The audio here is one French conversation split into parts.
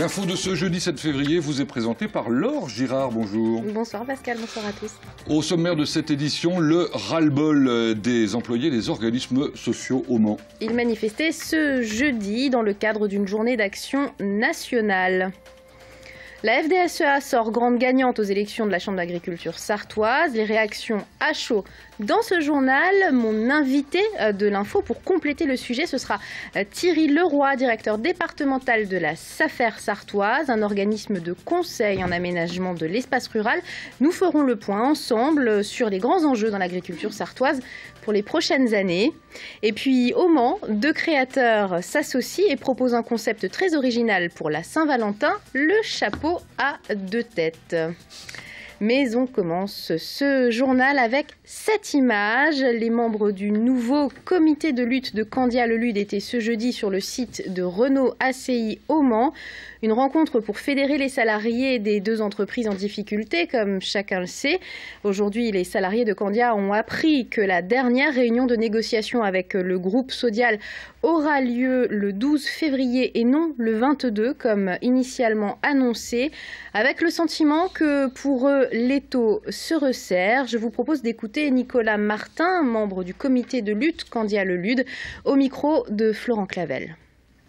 L'info de ce jeudi 7 février vous est présentée par Laure Girard. Bonjour. Bonsoir Pascal, bonsoir à tous. Au sommaire de cette édition, le ras-le-bol des employés des organismes sociaux au Mans. Ils manifestaient ce jeudi dans le cadre d'une journée d'action nationale. La FDSEA sort grande gagnante aux élections de la Chambre d'agriculture sartoise. Les réactions à chaud dans ce journal. Mon invité de l'info pour compléter le sujet, ce sera Thierry Leroy, directeur départemental de la SAFER sartoise, un organisme de conseil en aménagement de l'espace rural. Nous ferons le point ensemble sur les grands enjeux dans l'agriculture sartoise pour les prochaines années. Et puis au Mans, deux créateurs s'associent et proposent un concept très original pour la Saint-Valentin, le chapeau à deux têtes. Mais on commence ce journal avec cette image. Les membres du nouveau comité de lutte de Candia-le-Lude étaient ce jeudi sur le site de Renault ACI au Mans. Une rencontre pour fédérer les salariés des deux entreprises en difficulté, comme chacun le sait. Aujourd'hui, les salariés de Candia ont appris que la dernière réunion de négociation avec le groupe Sodial aura lieu le 12 février et non le 22, comme initialement annoncé. Avec le sentiment que pour eux, l'étau se resserre, je vous propose d'écouter Nicolas Martin, membre du comité de lutte Candia-le-Lude, au micro de Florent Clavel.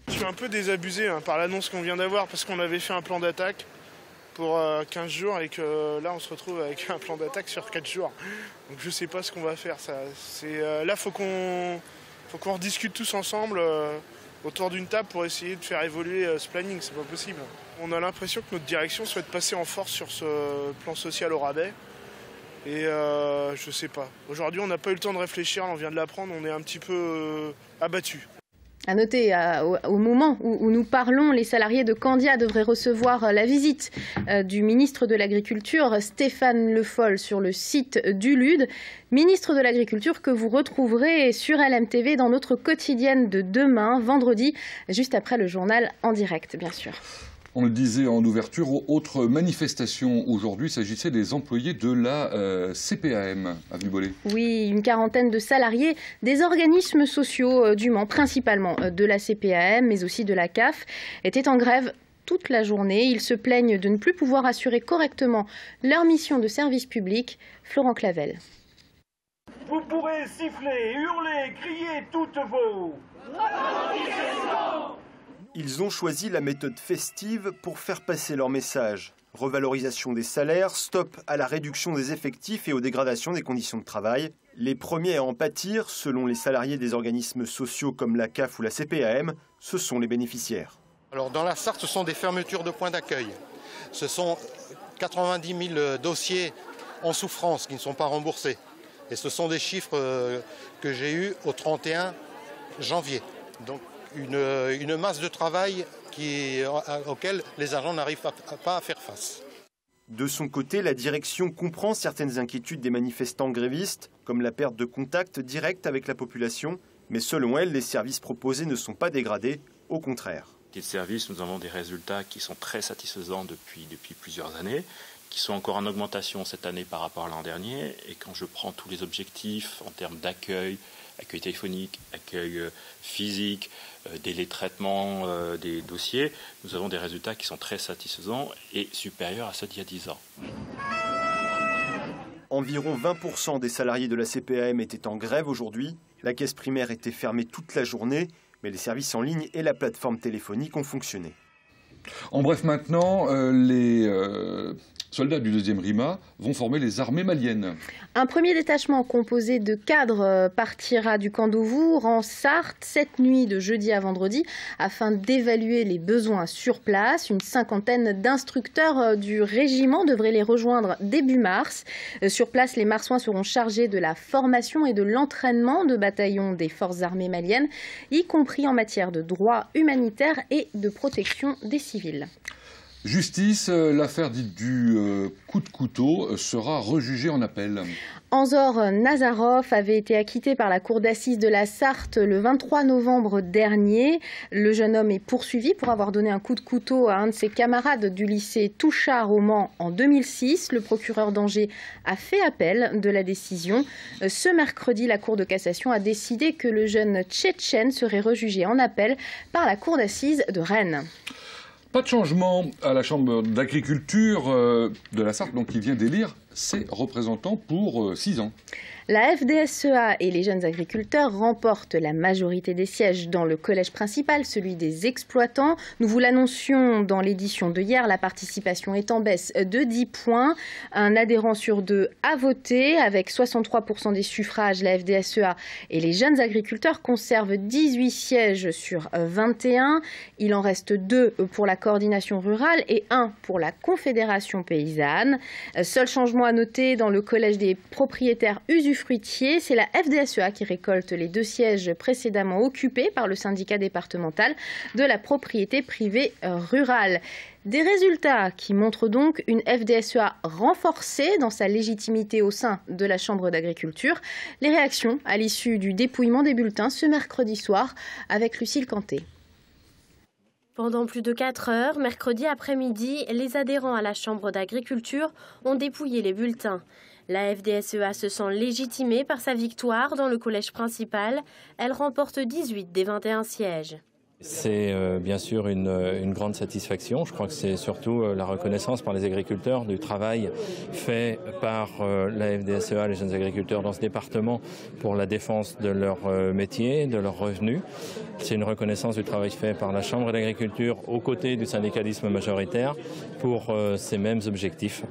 Je suis un peu désabusé par l'annonce qu'on vient d'avoir parce qu'on avait fait un plan d'attaque pour 15 jours et que là on se retrouve avec un plan d'attaque sur 4 jours. Donc je sais pas ce qu'on va faire. Là faut qu'on rediscute tous ensemble autour d'une table pour essayer de faire évoluer ce planning, c'est pas possible. On a l'impression que notre direction souhaite passer en force sur ce plan social au rabais. Et je sais pas. Aujourd'hui on n'a pas eu le temps de réfléchir, on vient de l'apprendre, on est un petit peu abattus. À noter, au moment où nous parlons, les salariés de Candia devraient recevoir la visite du ministre de l'Agriculture, Stéphane Le Foll, sur le site du Lude. Ministre de l'Agriculture que vous retrouverez sur LMTV dans notre quotidienne de demain, vendredi, juste après le journal en direct, bien sûr. On le disait en ouverture, autre manifestation aujourd'hui, il s'agissait des employés de la CPAM, avenue Bollé. Oui, une quarantaine de salariés des organismes sociaux du Mans, principalement de la CPAM, mais aussi de la CAF, étaient en grève toute la journée. Ils se plaignent de ne plus pouvoir assurer correctement leur mission de service public. Florent Clavel. Vous pourrez siffler, hurler, crier toutes vos revendications. Ils ont choisi la méthode festive pour faire passer leur message. Revalorisation des salaires, stop à la réduction des effectifs et aux dégradations des conditions de travail. Les premiers à en pâtir, selon les salariés des organismes sociaux comme la CAF ou la CPAM, ce sont les bénéficiaires. Alors dans la Sarthe, ce sont des fermetures de points d'accueil. Ce sont 90 000 dossiers en souffrance qui ne sont pas remboursés. Et ce sont des chiffres que j'ai eus au 31 janvier. Donc une masse de travail auquel les agents n'arrivent pas à faire face. De son côté, la direction comprend certaines inquiétudes des manifestants grévistes, comme la perte de contact direct avec la population, mais selon elle, les services proposés ne sont pas dégradés, au contraire. Les services, nous avons des résultats qui sont très satisfaisants depuis plusieurs années, qui sont encore en augmentation cette année par rapport à l'an dernier. Et quand je prends tous les objectifs en termes d'accueil, accueil téléphonique, accueil physique, délai de traitement des dossiers, nous avons des résultats qui sont très satisfaisants et supérieurs à ceux d'il y a 10 ans. Environ 20% des salariés de la CPAM étaient en grève aujourd'hui. La caisse primaire était fermée toute la journée, mais les services en ligne et la plateforme téléphonique ont fonctionné. En bref, maintenant, les soldats du 2e RIMA vont former les armées maliennes. Un premier détachement composé de cadres partira du camp d'Auvour en Sarthe cette nuit de jeudi à vendredi afin d'évaluer les besoins sur place. Une cinquantaine d'instructeurs du régiment devraient les rejoindre début mars. Sur place, les Marsouins seront chargés de la formation et de l'entraînement de bataillons des forces armées maliennes, y compris en matière de droit humanitaire et de protection des civils. Justice, l'affaire dite du coup de couteau sera rejugée en appel. Anzor Nazarov avait été acquitté par la cour d'assises de la Sarthe le 23 novembre dernier. Le jeune homme est poursuivi pour avoir donné un coup de couteau à un de ses camarades du lycée Touchard au Mans en 2006. Le procureur d'Angers a fait appel de la décision. Ce mercredi, la cour de cassation a décidé que le jeune Tchétchène serait rejugé en appel par la cour d'assises de Rennes. Pas de changement à la Chambre d'agriculture de la Sarthe, donc qui vient d'élire ses représentants pour 6 ans. La FDSEA et les jeunes agriculteurs remportent la majorité des sièges dans le collège principal, celui des exploitants. Nous vous l'annoncions dans l'édition de hier, la participation est en baisse de 10 points. Un adhérent sur 2 a voté. Avec 63% des suffrages, la FDSEA et les jeunes agriculteurs conservent 18 sièges sur 21. Il en reste 2 pour la coordination rurale et 1 pour la confédération paysanne. Seul changement à noter dans le collège des propriétaires usufruitiers, c'est la FDSEA qui récolte les 2 sièges précédemment occupés par le syndicat départemental de la propriété privée rurale. Des résultats qui montrent donc une FDSEA renforcée dans sa légitimité au sein de la Chambre d'agriculture. Les réactions à l'issue du dépouillement des bulletins ce mercredi soir avec Lucille Canté. Pendant plus de 4 heures, mercredi après-midi, les adhérents à la Chambre d'agriculture ont dépouillé les bulletins. La FDSEA se sent légitimée par sa victoire dans le collège principal. Elle remporte 18 des 21 sièges. C'est bien sûr une grande satisfaction. Je crois que c'est surtout la reconnaissance par les agriculteurs du travail fait par la FDSEA, les jeunes agriculteurs dans ce département pour la défense de leur métier, de leurs revenus. C'est une reconnaissance du travail fait par la Chambre d'agriculture aux côtés du syndicalisme majoritaire pour ces mêmes objectifs.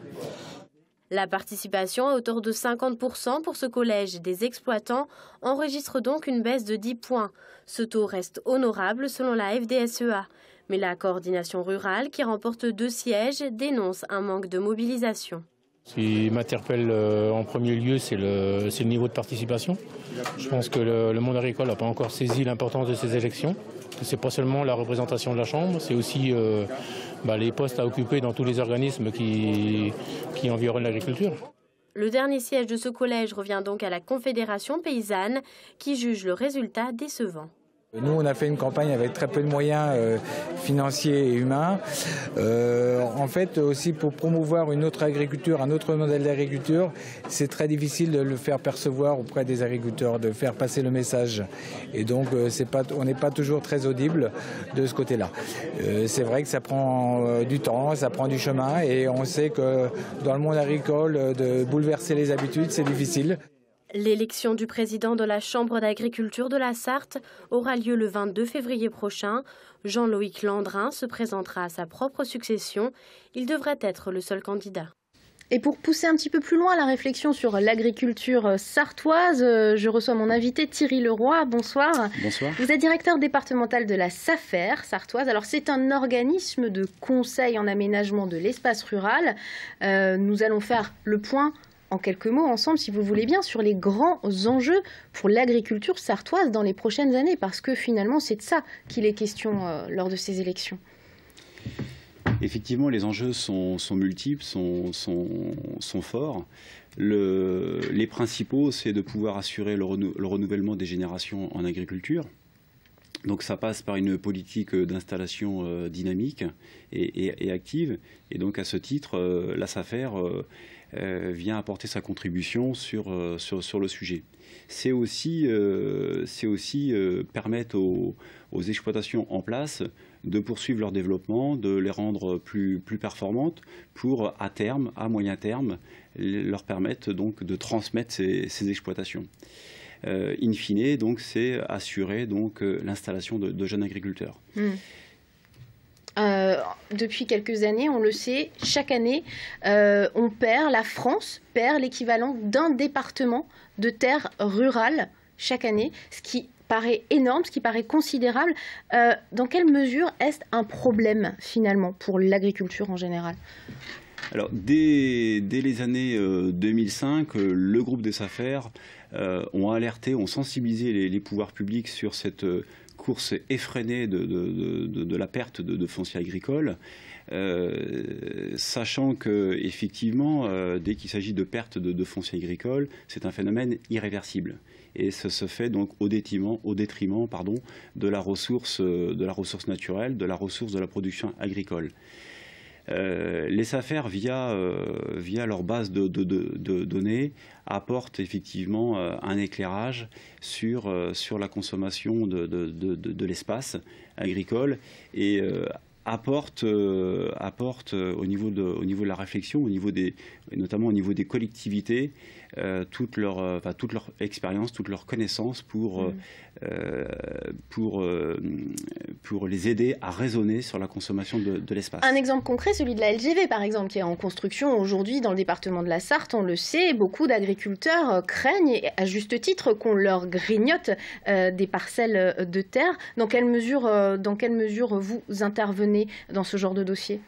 La participation à hauteur de 50% pour ce collège des exploitants enregistre donc une baisse de 10 points. Ce taux reste honorable selon la FDSEA. Mais la coordination rurale, qui remporte 2 sièges, dénonce un manque de mobilisation. Ce qui m'interpelle en premier lieu, c'est le niveau de participation. Je pense que le monde agricole n'a pas encore saisi l'importance de ces élections. Ce n'est pas seulement la représentation de la Chambre, c'est aussi les postes à occuper dans tous les organismes qui environnent l'agriculture. Le dernier siège de ce collège revient donc à la Confédération paysanne qui juge le résultat décevant. Nous, on a fait une campagne avec très peu de moyens financiers et humains. En fait, aussi pour promouvoir une autre agriculture, un autre modèle d'agriculture, c'est très difficile de le faire percevoir auprès des agriculteurs, de faire passer le message. Et donc, on n'est pas toujours très audible de ce côté-là. C'est vrai que ça prend du temps, ça prend du chemin, et on sait que dans le monde agricole, de bouleverser les habitudes, c'est difficile. L'élection du président de la Chambre d'agriculture de la Sarthe aura lieu le 22 février prochain. Jean-Loïc Landrin se présentera à sa propre succession. Il devrait être le seul candidat. Et pour pousser un petit peu plus loin la réflexion sur l'agriculture sartoise, je reçois mon invité Thierry Leroy. Bonsoir. Bonsoir. Vous êtes directeur départemental de la SAFER sartoise. Alors c'est un organisme de conseil en aménagement de l'espace rural. Nous allons faire le point en quelques mots ensemble, si vous voulez bien, sur les grands enjeux pour l'agriculture sartoise dans les prochaines années, parce que finalement, c'est de ça qu'il est question lors de ces élections. Effectivement, les enjeux sont multiples, sont forts. Les principaux, c'est de pouvoir assurer le renouvellement des générations en agriculture. Donc ça passe par une politique d'installation dynamique et active. Et donc à ce titre, la SAFER vient apporter sa contribution sur le sujet. C'est aussi permettre aux exploitations en place de poursuivre leur développement, de les rendre plus performantes pour, à terme, à moyen terme, leur permettre donc de transmettre ces exploitations. In fine, donc, c'est assurer donc l'installation de jeunes agriculteurs. Depuis quelques années, on le sait, chaque année, la France perd l'équivalent d'un département de terres rurales chaque année, ce qui paraît énorme, ce qui paraît considérable. Dans quelle mesure est-ce un problème, finalement, pour l'agriculture en général ? Alors, dès les années 2005, le groupe des SAFER ont alerté, ont sensibilisé les pouvoirs publics sur cette course effrénée de la perte de foncier agricole, sachant que effectivement, dès qu'il s'agit de perte de foncier agricole, c'est un phénomène irréversible. Et ça se fait donc au détriment de la ressource naturelle, de la ressource de la production agricole. Les SAFER, via leur base de données, apportent effectivement un éclairage sur la consommation de l'espace agricole et apporte au niveau de la réflexion, notamment au niveau des collectivités, toute leur expérience, toute leur connaissance pour les aider à raisonner sur la consommation de l'espace. Un exemple concret, celui de la LGV par exemple, qui est en construction aujourd'hui dans le département de la Sarthe, on le sait, beaucoup d'agriculteurs craignent, et à juste titre, qu'on leur grignote des parcelles de terre. Dans quelle mesure vous intervenez dans ce genre de dossier ?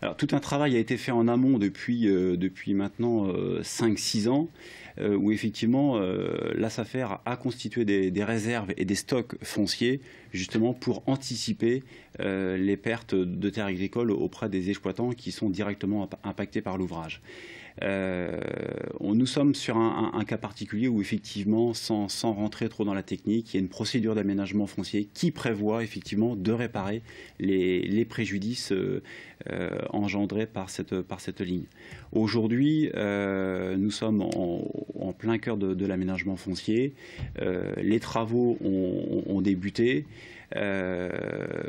Alors, tout un travail a été fait en amont depuis maintenant 5-6 ans, où effectivement la SAFER a constitué des réserves et des stocks fonciers justement pour anticiper les pertes de terres agricoles auprès des exploitants qui sont directement impactés par l'ouvrage. Nous sommes sur un cas particulier où effectivement, sans rentrer trop dans la technique, il y a une procédure d'aménagement foncier qui prévoit effectivement de réparer les préjudices engendrés par cette ligne. Aujourd'hui, nous sommes en plein cœur de l'aménagement foncier. Les travaux ont débuté.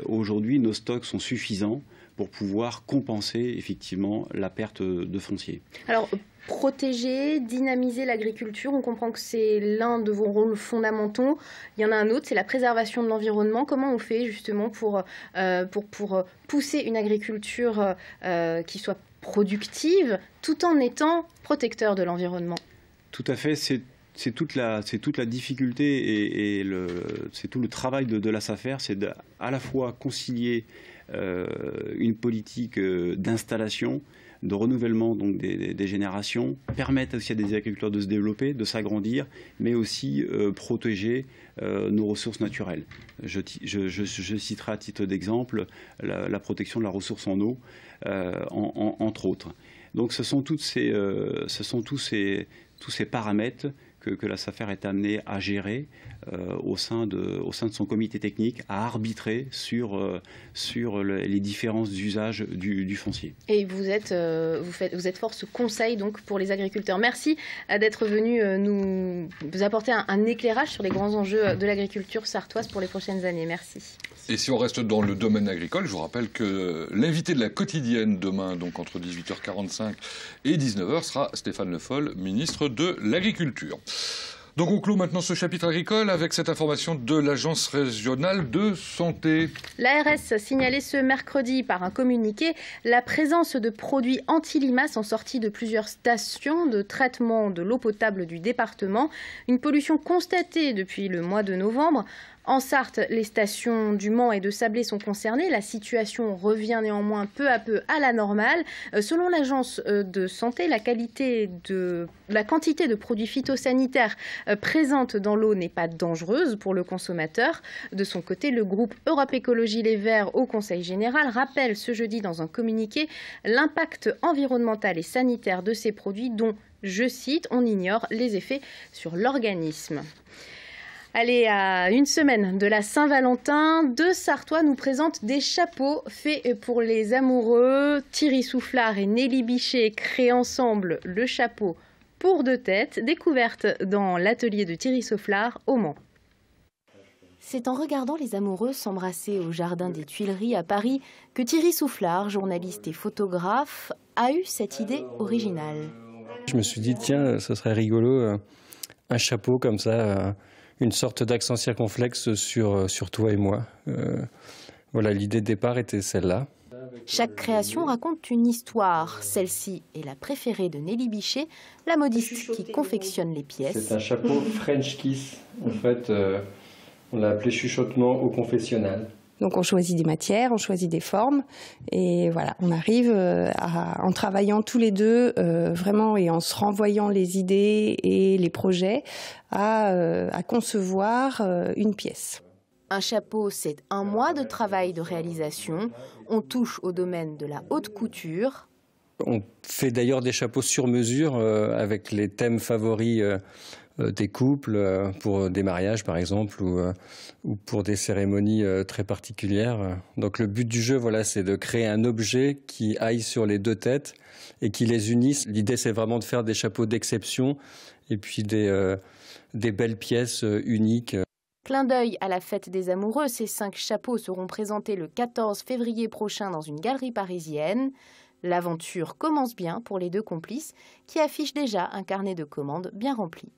Aujourd'hui, nos stocks sont suffisants pour pouvoir compenser effectivement la perte de foncier. Alors, protéger, dynamiser l'agriculture, on comprend que c'est l'un de vos rôles fondamentaux. Il y en a un autre, c'est la préservation de l'environnement. Comment on fait justement pour pousser une agriculture qui soit productive tout en étant protecteur de l'environnement ? Tout à fait, c'est toute la difficulté et c'est tout le travail de la SAFER, c'est à la fois concilier une politique d'installation, de renouvellement donc des générations, permettre aussi à des agriculteurs de se développer, de s'agrandir, mais aussi protéger nos ressources naturelles. Je citerai à titre d'exemple la protection de la ressource en eau, entre autres. Donc ce sont tous ces paramètres que la SAFER est amenée à gérer au sein de son comité technique, à arbitrer sur les différents usages du foncier. Et vous êtes force conseil donc pour les agriculteurs. Merci d'être venu nous apporter un éclairage sur les grands enjeux de l'agriculture sartoise pour les prochaines années. Merci. Et si on reste dans le domaine agricole, je vous rappelle que l'invité de la quotidienne demain, donc entre 18h45 et 19h, sera Stéphane Le Foll, ministre de l'Agriculture. Donc on clôt maintenant ce chapitre agricole avec cette information de l'Agence régionale de santé. L'ARS signalait ce mercredi par un communiqué la présence de produits anti-limaces en sortie de plusieurs stations de traitement de l'eau potable du département. Une pollution constatée depuis le mois de novembre. En Sarthe, les stations du Mans et de Sablé sont concernées. La situation revient néanmoins peu à peu à la normale. Selon l'agence de santé, la quantité de produits phytosanitaires présente dans l'eau n'est pas dangereuse pour le consommateur. De son côté, le groupe Europe Écologie Les Verts au Conseil général rappelle ce jeudi dans un communiqué l'impact environnemental et sanitaire de ces produits dont, je cite, on ignore les effets sur l'organisme. Allez, à une semaine de la Saint-Valentin, deux Sartois nous présentent des chapeaux faits pour les amoureux. Thierry Soufflard et Nelly Bichet créent ensemble le chapeau pour deux têtes, découverte dans l'atelier de Thierry Soufflard au Mans. C'est en regardant les amoureux s'embrasser au jardin des Tuileries à Paris que Thierry Soufflard, journaliste et photographe, a eu cette idée originale. Je me suis dit, tiens, ce serait rigolo, un chapeau comme ça, une sorte d'accent circonflexe sur toi et moi. Voilà, l'idée de départ était celle-là. Chaque création raconte une histoire. Celle-ci est la préférée de Nelly Bichet, la modiste qui confectionne les pièces. C'est un chapeau French Kiss. En fait, on l'a appelé chuchotement au confessionnal. Donc on choisit des matières, on choisit des formes et voilà, on arrive en travaillant tous les deux vraiment et en se renvoyant les idées et les projets à concevoir une pièce. Un chapeau, c'est un mois de travail de réalisation. On touche au domaine de la haute couture. On fait d'ailleurs des chapeaux sur mesure avec les thèmes favoris des couples, pour des mariages par exemple, ou pour des cérémonies très particulières. Donc le but du jeu, voilà, c'est de créer un objet qui aille sur les deux têtes et qui les unisse. L'idée, c'est vraiment de faire des chapeaux d'exception et puis des belles pièces uniques. Clin d'œil à la fête des amoureux, ces 5 chapeaux seront présentés le 14 février prochain dans une galerie parisienne. L'aventure commence bien pour les 2 complices qui affichent déjà un carnet de commandes bien rempli.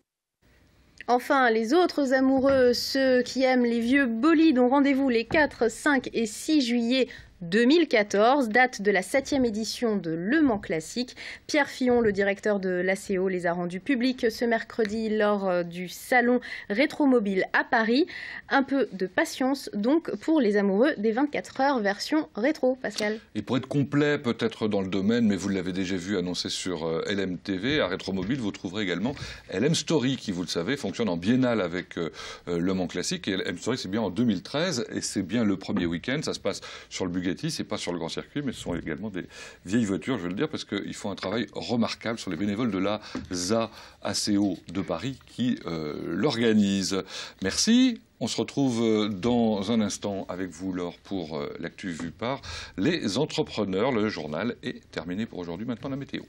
Enfin, les autres amoureux, ceux qui aiment les vieux bolides, ont rendez-vous les 4, 5 et 6 juillet 2014, date de la 7e édition de Le Mans Classique. Pierre Fillon, le directeur de l'ACO, les a rendus publics ce mercredi lors du salon Rétromobile à Paris. Un peu de patience donc pour les amoureux des 24 heures version rétro, Pascal. Et pour être complet peut-être dans le domaine, mais vous l'avez déjà vu annoncé sur LM TV, à Rétromobile, vous trouverez également LM Story qui, vous le savez, fonctionne en biennale avec Le Mans Classique. Et LM Story, c'est bien en 2013 et c'est bien le premier week-end. Ça se passe sur le Bugatti. C'est pas sur le grand circuit, mais ce sont également des vieilles voitures, je veux le dire, parce qu'ils font un travail remarquable sur les bénévoles de la ACO de Paris qui l'organise. Merci. On se retrouve dans un instant avec vous, Laure, pour l'actu vue par les entrepreneurs. Le journal est terminé pour aujourd'hui. Maintenant, la météo.